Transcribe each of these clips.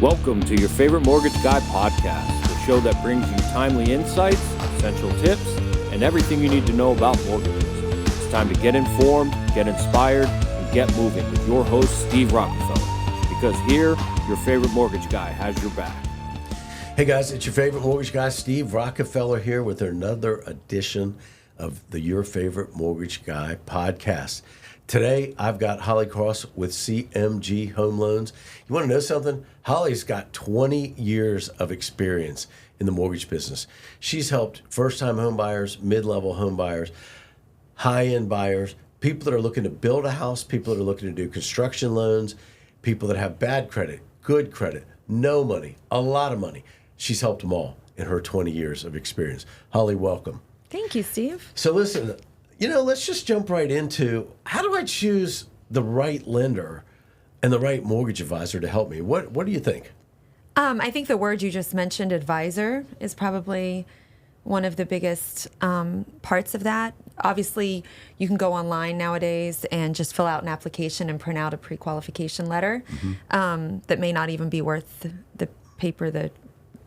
Welcome to your favorite Mortgage Guy podcast, the show that brings you timely insights, essential tips, and everything you need to know about mortgages. It's time to get informed, get inspired, and get moving with your host, Steve Rockefeller. Because here, your favorite mortgage guy has your back. Hey guys, it's your favorite mortgage guy, Steve Rockefeller, here with another edition of the Your Favorite Mortgage Guy podcast. Today, I've got Holly Cross with CMG Home Loans. You want to know something? Holly's got 20 years of experience in the mortgage business. She's helped first-time home buyers, mid-level home buyers, high-end buyers, people that are looking to build a house, people that are looking to do construction loans, people that have bad credit, good credit, no money, a lot of money. She's helped them all in her 20 years of experience. Holly, welcome. Thank you, Steve. So listen, let's just jump right into how do I choose the right lender and the right mortgage advisor to help me? What do you think? I think the word you just mentioned, advisor, is probably one of the biggest parts of that. Obviously, you can go online nowadays and just fill out an application and print out a pre-qualification letter that may not even be worth the paper the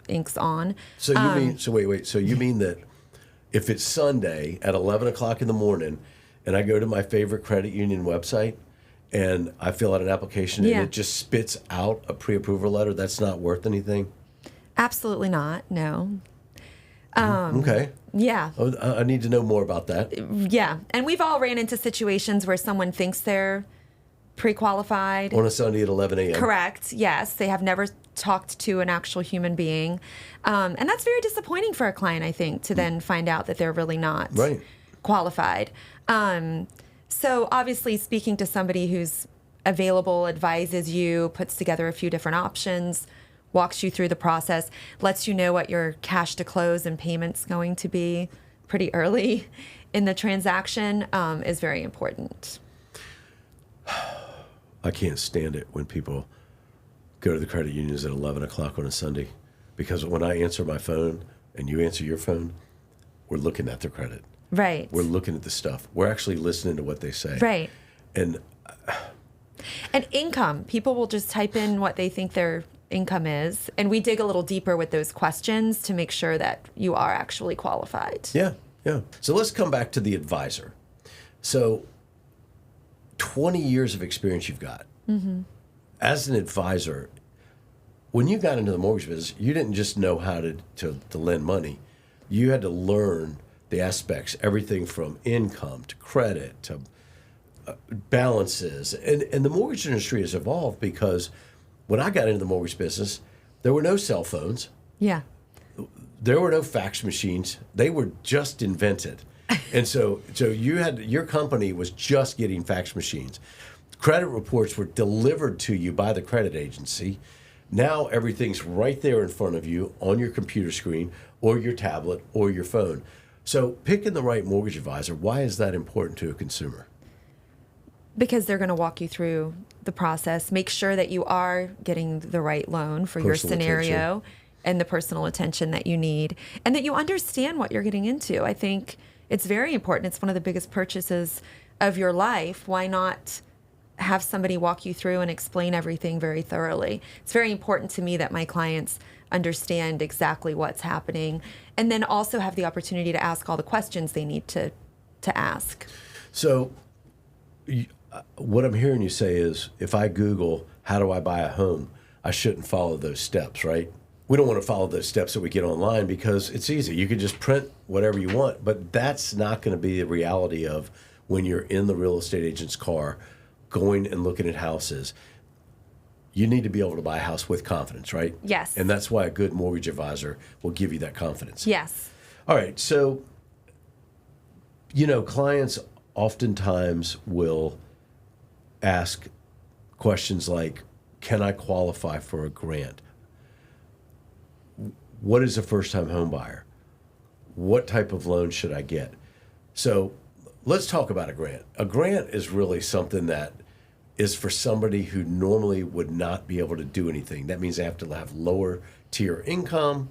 ink's on. So you mean that if it's Sunday at 11 o'clock in the morning and I go to my favorite credit union website and I fill out an application and it just spits out a pre-approval letter, that's not worth anything? Absolutely not, no. Okay. Yeah. I need to know more about that. Yeah. And we've all ran into situations where someone thinks they're pre-qualified. On a Sunday at 11 a.m. Correct. Yes. They have never talked to an actual human being. And that's very disappointing for a client, I think, to then find out that they're really not qualified. So obviously speaking to somebody who's available, advises you, puts together a few different options, walks you through the process, lets you know what your cash to close and payment's going to be pretty early in the transaction is very important. I can't stand it when people go to the credit unions at 11 o'clock on a Sunday, because when I answer my phone and you answer your phone, we're looking at their credit. Right. We're looking at the stuff. We're actually listening to what they say. Right. And income. People will just type in what they think their income is, and we dig a little deeper with those questions to make sure that you are actually qualified. Yeah. So let's come back to the advisor. So 20 years of experience you've got. Mm-hmm. As an advisor, when you got into the mortgage business, you didn't just know how to lend money. You had to learn the aspects, everything from income to credit to balances. And the mortgage industry has evolved because when I got into the mortgage business, there were no cell phones. Yeah. There were no fax machines. They were just invented. And so your company was just getting fax machines. Credit reports were delivered to you by the credit agency. Now everything's right there in front of you on your computer screen or your tablet or your phone. So picking the right mortgage advisor, why is that important to a consumer? Because they're going to walk you through the process, make sure that you are getting the right loan for your scenario and the personal attention that you need, and that you understand what you're getting into. I think it's very important. It's one of the biggest purchases of your life. Why not have somebody walk you through and explain everything very thoroughly? It's very important to me that my clients understand exactly what's happening, and then also have the opportunity to ask all the questions they need to ask. So what I'm hearing you say is, if I Google, how do I buy a home, I shouldn't follow those steps, right? We don't want to follow those steps that we get online because it's easy. You can just print whatever you want, but that's not going to be the reality of when you're in the real estate agent's car going and looking at houses. You need to be able to buy a house with confidence, right? Yes. And that's why a good mortgage advisor will give you that confidence. Yes. All right. So, clients oftentimes will ask questions like, can I qualify for a grant? What is a first-time home buyer? What type of loan should I get? So let's talk about a grant. A grant is really something that is for somebody who normally would not be able to do anything. That means they have to have lower tier income.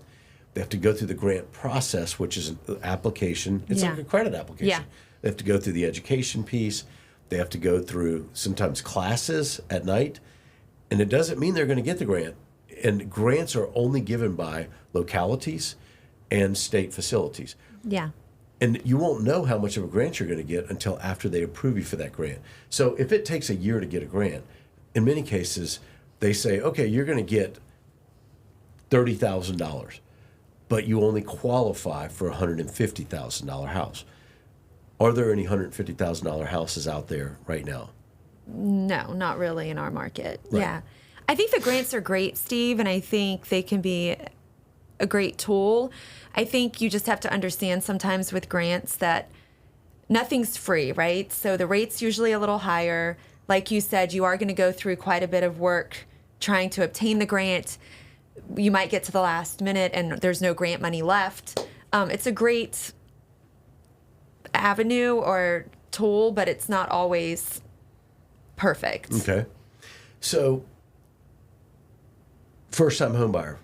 They have to go through the grant process, which is an application. It's like a credit application. Yeah. They have to go through the education piece. They have to go through sometimes classes at night. And it doesn't mean they're going to get the grant. And grants are only given by localities and state facilities. Yeah. And you won't know how much of a grant you're going to get until after they approve you for that grant. So if it takes a year to get a grant, in many cases, they say, okay, you're going to get $30,000, but you only qualify for a $150,000 house. Are there any $150,000 houses out there right now? No, not really in our market. Right. Yeah. I think the grants are great, Steve, and I think they can be a great tool. I think you just have to understand sometimes with grants that nothing's free, right? So the rate's usually a little higher. Like you said, you are going to go through quite a bit of work trying to obtain the grant. You might get to the last minute and there's no grant money left. It's a great avenue or tool, but it's not always perfect. Okay. So, first-time home buyer,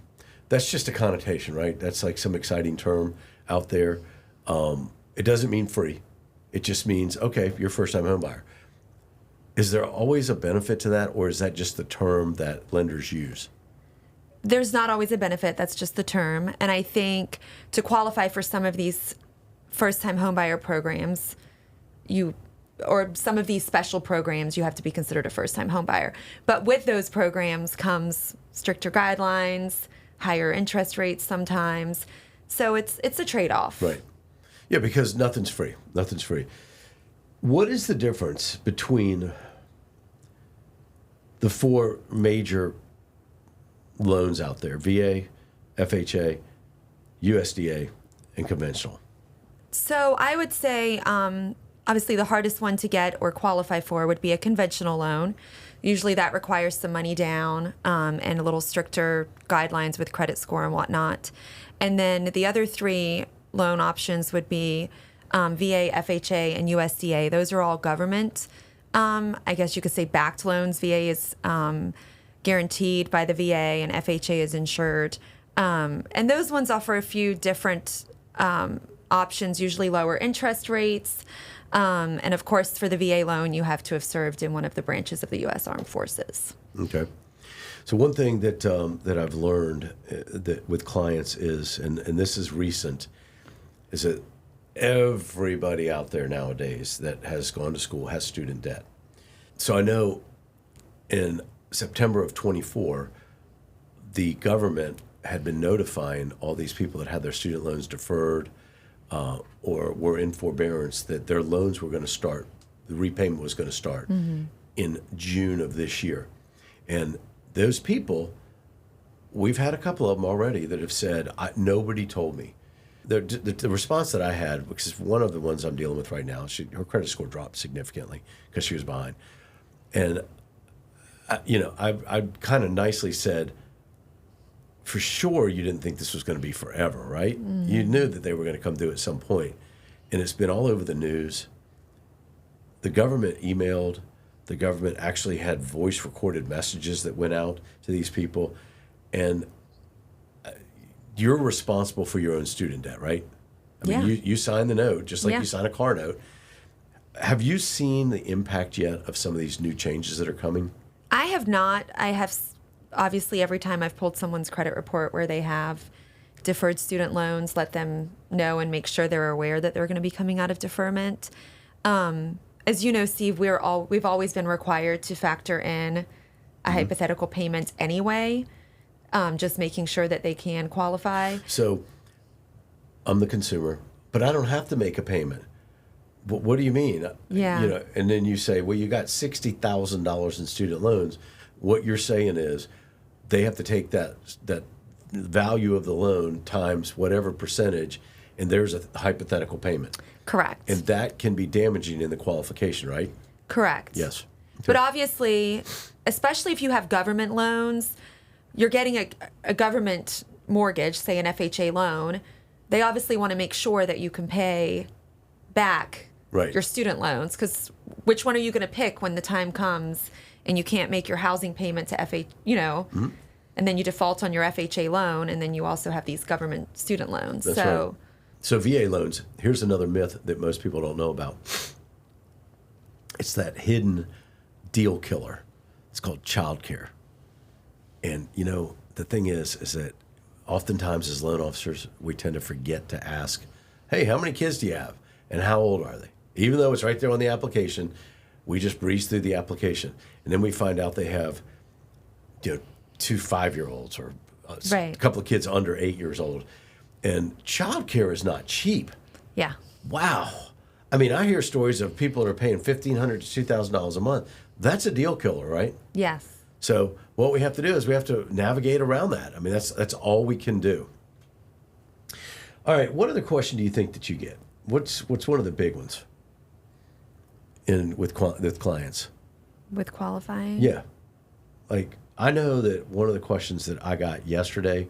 that's just a connotation, right? That's like some exciting term out there. It doesn't mean free. It just means, okay, you're a first-time home buyer. Is there always a benefit to that, or is that just the term that lenders use? There's not always a benefit. That's just the term. And I think to qualify for some of these first-time homebuyer programs, or some of these special programs, you have to be considered a first-time homebuyer. But with those programs comes stricter guidelines, higher interest rates sometimes. So it's a trade-off. Right. Yeah, because nothing's free. Nothing's free. What is the difference between the four major loans out there: VA, FHA, USDA, and conventional? So I would say, obviously, the hardest one to get or qualify for would be a conventional loan. Usually that requires some money down and a little stricter guidelines with credit score and whatnot. And then the other three loan options would be VA, FHA, and USDA. Those are all government, I guess you could say, backed loans. VA is guaranteed by the VA and FHA is insured. And those ones offer a few different options, usually lower interest rates. And of course, for the VA loan, you have to have served in one of the branches of the U.S. Armed Forces. Okay. So one thing that I've learned that with clients is, and this is recent, is that everybody out there nowadays that has gone to school has student debt. So I know in September of 24, the government had been notifying all these people that had their student loans deferred or were in forbearance that their loans were going to start, the repayment was going to start in June of this year. And those people, we've had a couple of them already that have said, nobody told me. The response that I had, because one of the ones I'm dealing with right now, her credit score dropped significantly because she was behind. And, I kind of nicely said, for sure you didn't think this was going to be forever, right? You knew that they were going to come due at some point. And it's been all over the news. The government emailed. The government actually had voice recorded messages that went out to these people. And you're responsible for your own student debt, right? I mean, you sign the note just like you sign a car note. Have you seen the impact yet of some of these new changes that are coming? I have not. I have, obviously, every time I've pulled someone's credit report where they have deferred student loans, let them know and make sure they're aware that they're going to be coming out of deferment. As you know, Steve, we've always been required to factor in a hypothetical payment anyway, just making sure that they can qualify. So I'm the consumer, but I don't have to make a payment. What do you mean? Yeah. And then you say, well, you got $60,000 in student loans. What you're saying is they have to take that value of the loan times whatever percentage, and there's a hypothetical payment. Correct. And that can be damaging in the qualification, right? Correct. Yes. Okay. But obviously, especially if you have government loans, you're getting a government mortgage, say an FHA loan. They obviously want to make sure that you can pay back your student loans, because which one are you going to pick when the time comes and you can't make your housing payment to FHA, and then you default on your FHA loan, and then you also have these government student loans. That's right. So VA loans, here's another myth that most people don't know about. It's that hidden deal killer. It's called childcare. And, the thing is that oftentimes as loan officers, we tend to forget to ask, hey, how many kids do you have? And how old are they? Even though it's right there on the application, we just breeze through the application. And then we find out they have, 2 5-year-olds or a couple of kids under 8 years old. And childcare is not cheap. Yeah. Wow. I mean, I hear stories of people that are paying $1,500 to $2,000 a month. That's a deal killer, right? Yes. So what we have to do is we have to navigate around that. I mean, that's all we can do. All right. What other question do you think that you get? What's one of the big ones with clients? With qualifying? Yeah. Like, I know that one of the questions that I got yesterday,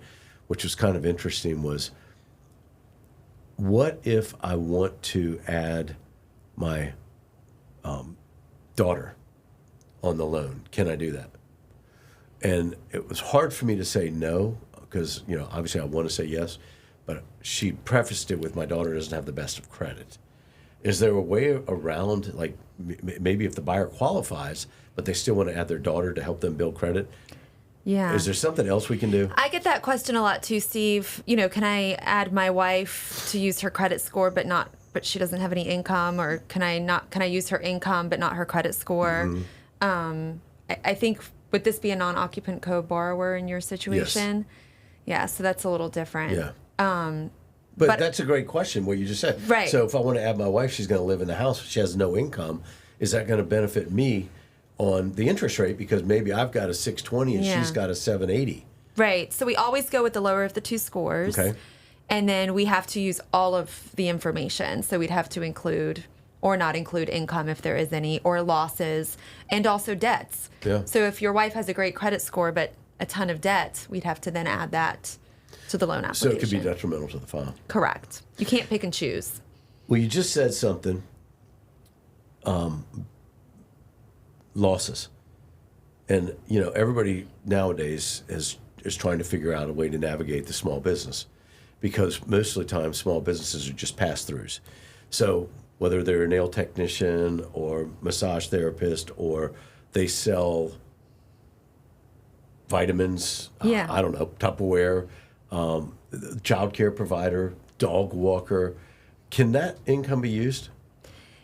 which was kind of interesting, was, what if I want to add my daughter on the loan? Can I do that? And it was hard for me to say no, because, obviously I want to say yes, but she prefaced it with, my daughter doesn't have the best of credit. Is there a way around, like, maybe if the buyer qualifies, but they still want to add their daughter to help them build credit? Yeah. Is there something else we can do? I get that question a lot too, Steve. Can I add my wife to use her credit score, but she doesn't have any income, or can I use her income but not her credit score? Mm-hmm. I think, would this be a non-occupant co-borrower in your situation? Yes. Yeah, so that's a little different. Yeah. But that's a great question, what you just said. Right. So if I want to add my wife, she's going to live in the house, she has no income. Is that going to benefit me on the interest rate? Because maybe I've got a 620 and she's got a 780. Right. So we always go with the lower of the two scores. Okay. And then we have to use all of the information. So we'd have to include or not include income if there is any, or losses, and also debts. Yeah. So if your wife has a great credit score but a ton of debt, we'd have to then add that to the loan application. So it could be detrimental to the file. Correct. You can't pick and choose. Well, you just said something, losses. And, everybody nowadays is trying to figure out a way to navigate the small business, because most of the time small businesses are just pass-throughs. So whether they're a nail technician or massage therapist, or they sell vitamins, I don't know, Tupperware, child care provider, dog walker, can that income be used?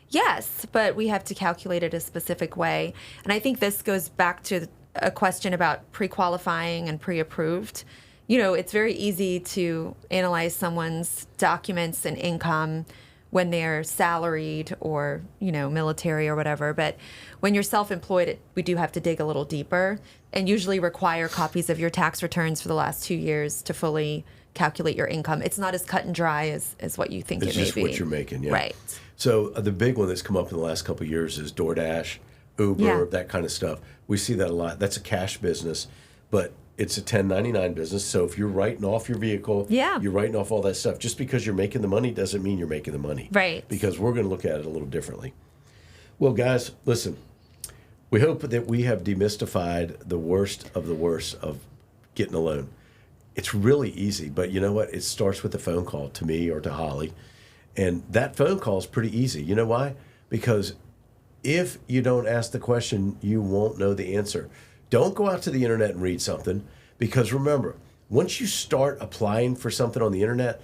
Yes, but we have to calculate it a specific way. And I think this goes back to a question about pre-qualifying and pre-approved. It's very easy to analyze someone's documents and income when they're salaried or, military or whatever. But when you're self-employed, we do have to dig a little deeper and usually require copies of your tax returns for the last 2 years to fully calculate your income. It's not as cut and dry as what you think it may be. It's just what you're making, yeah. Right. So the big one that's come up in the last couple of years is DoorDash, Uber, that kind of stuff. We see that a lot. That's a cash business, but it's a 1099 business. So if you're writing off your vehicle, you're writing off all that stuff. Just because you're making the money doesn't mean you're making the money. Right. Because we're going to look at it a little differently. Well, guys, listen, we hope that we have demystified the worst of getting a loan. It's really easy, but you know what? It starts with a phone call to me or to Holly. And that phone call is pretty easy. You know why? Because if you don't ask the question, you won't know the answer. Don't go out to the internet and read something, because remember, once you start applying for something on the internet,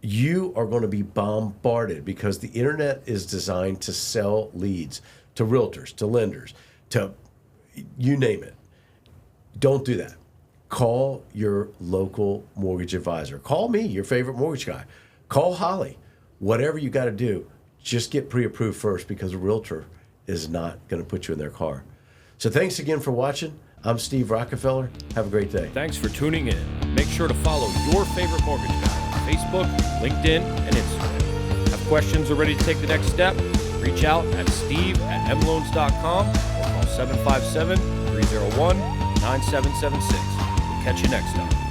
you are going to be bombarded, because the internet is designed to sell leads to realtors, to lenders, to you name it. Don't do that. Call your local mortgage advisor. Call me, your favorite mortgage guy. Call Holly. Whatever you got to do, just get pre-approved first, because a realtor is not going to put you in their car. So thanks again for watching. I'm Steve Rockefeller. Have a great day. Thanks for tuning in. Make sure to follow your favorite mortgage guy on Facebook, LinkedIn, and Instagram. Have questions or ready to take the next step? Reach out at steve@mloans.com or call 757-301-9776. We'll catch you next time.